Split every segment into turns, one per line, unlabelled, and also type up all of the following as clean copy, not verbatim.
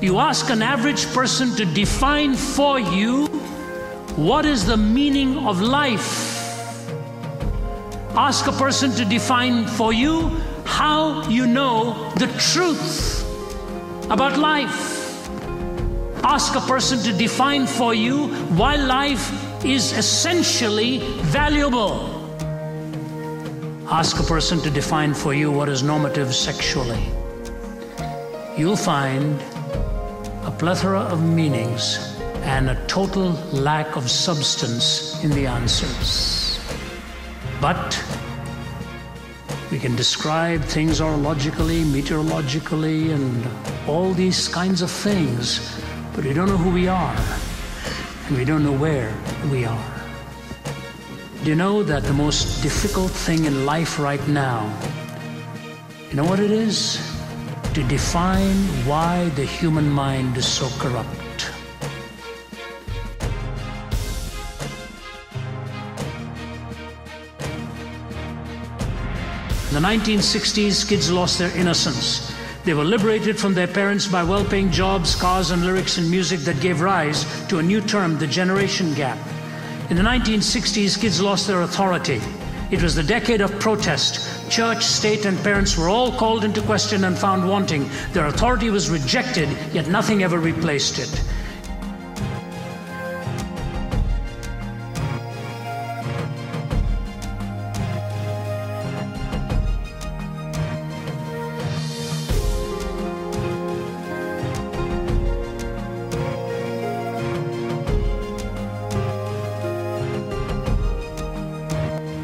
You ask an average person to define for you what is the meaning of life. Ask a person to define for you how you know the truth about life. Ask a person to define for you why life is essentially valuable. Ask a person to define for you what is normative sexually. You'll find a plethora of meanings and a total lack of substance in the answers. But we can describe things orologically, meteorologically, and all these kinds of things, but we don't know who we are, and we don't know where we are. Do you know that the most difficult thing in life right now, you know what it is? To define why the human mind is so corrupt. In the 1960s, kids lost their innocence. They were liberated from their parents by well-paying jobs, cars, and lyrics and music that gave rise to a new term, the generation gap. In the 1960s, kids lost their authority. It was the decade of protest. Church, state, and parents were all called into question and found wanting. Their authority was rejected, yet nothing ever replaced it.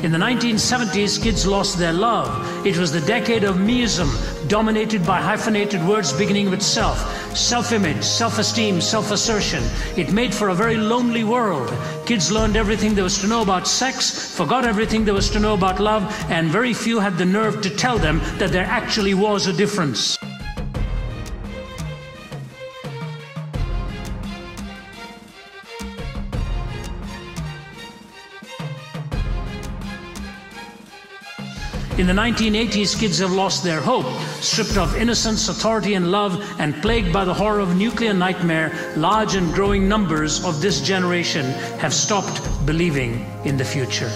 In the 1970s, kids lost their love. It was the decade of meism, dominated by hyphenated words beginning with self, self-image, self-esteem, self-assertion. It made for a very lonely world. Kids learned everything there was to know about sex, forgot everything there was to know about love, and very few had the nerve to tell them that there actually was a difference. In the 1980s, kids have lost their hope, stripped of innocence, authority, and love, and plagued by the horror of nuclear nightmare. Large and growing numbers of this generation have stopped believing in the future.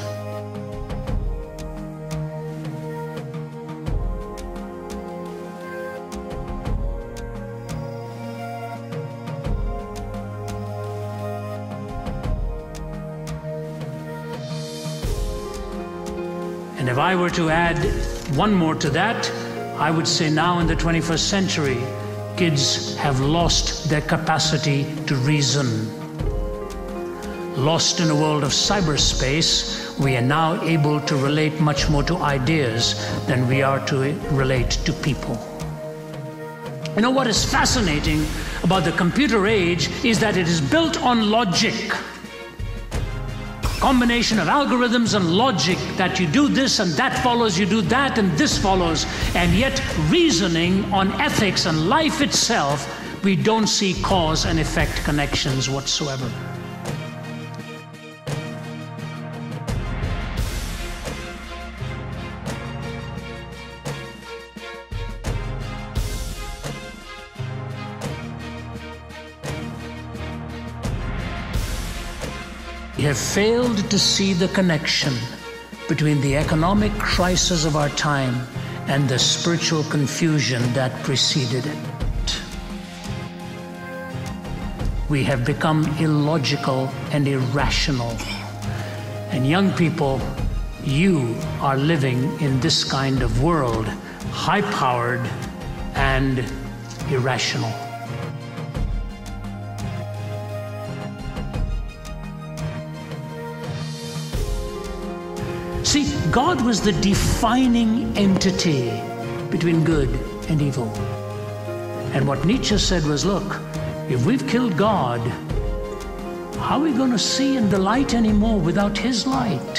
And if I were to add one more to that, I would say now in the 21st century, kids have lost their capacity to reason. Lost in a world of cyberspace, we are now able to relate much more to ideas than we are to relate to people. You know what is fascinating about the computer age is that it is built on logic. Combination of algorithms and logic, that you do this and that follows, you do that and this follows, and yet reasoning on ethics and life itself, we don't see cause and effect connections whatsoever. We have failed to see the connection between the economic crisis of our time and the spiritual confusion that preceded it. We have become illogical and irrational. And young people, you are living in this kind of world, high-powered and irrational. See, God was the defining entity between good and evil. And what Nietzsche said was, look, if we've killed God, how are we going to see in the light anymore without His light?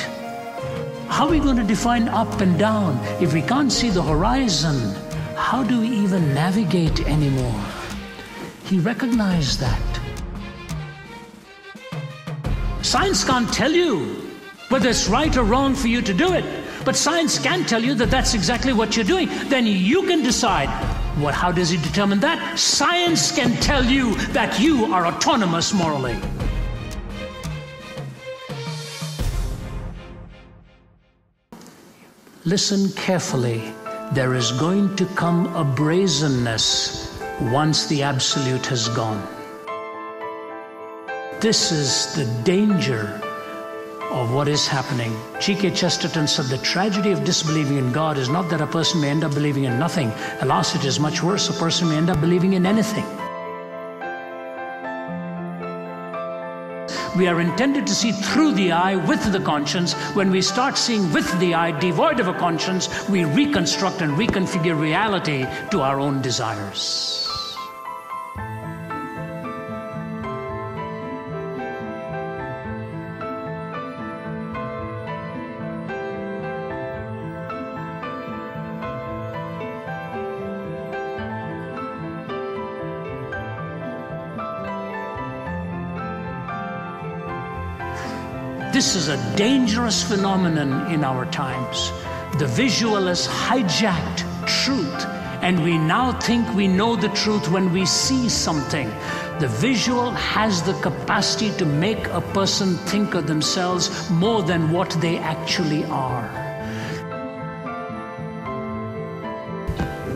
How are we going to define up and down? If we can't see the horizon, how do we even navigate anymore? He recognized that. Science can't tell you whether it's right or wrong for you to do it, but science can tell you that that's exactly what you're doing. Then you can decide, How does he determine that? Science can tell you that you are autonomous morally. Listen carefully. There is going to come a brazenness once the absolute has gone. This is the danger of what is happening. G.K. Chesterton said the tragedy of disbelieving in God is not that a person may end up believing in nothing. Alas, it is much worse. A person may end up believing in anything. We are intended to see through the eye with the conscience. When we start seeing with the eye, devoid of a conscience, we reconstruct and reconfigure reality to our own desires. This is a dangerous phenomenon in our times. The visual has hijacked truth, and we now think we know the truth when we see something. The visual has the capacity to make a person think of themselves more than what they actually are.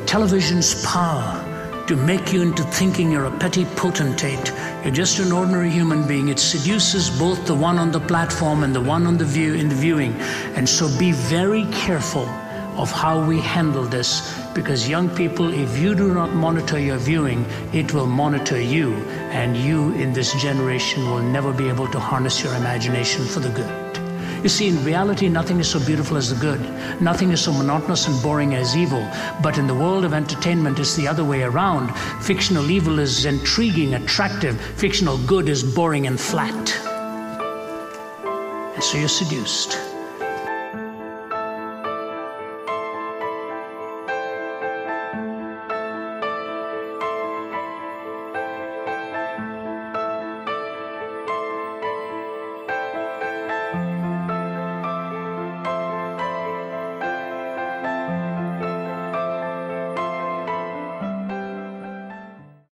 Television's power to make you into thinking you're a petty potentate. You're just an ordinary human being. It seduces both the one on the platform and the one on the viewing. And so be very careful of how we handle this, because young people, if you do not monitor your viewing, it will monitor you, and you in this generation will never be able to harness your imagination for the good. You see, in reality, nothing is so beautiful as the good. Nothing is so monotonous and boring as evil. But in the world of entertainment, it's the other way around. Fictional evil is intriguing, attractive. Fictional good is boring and flat. And so you're seduced.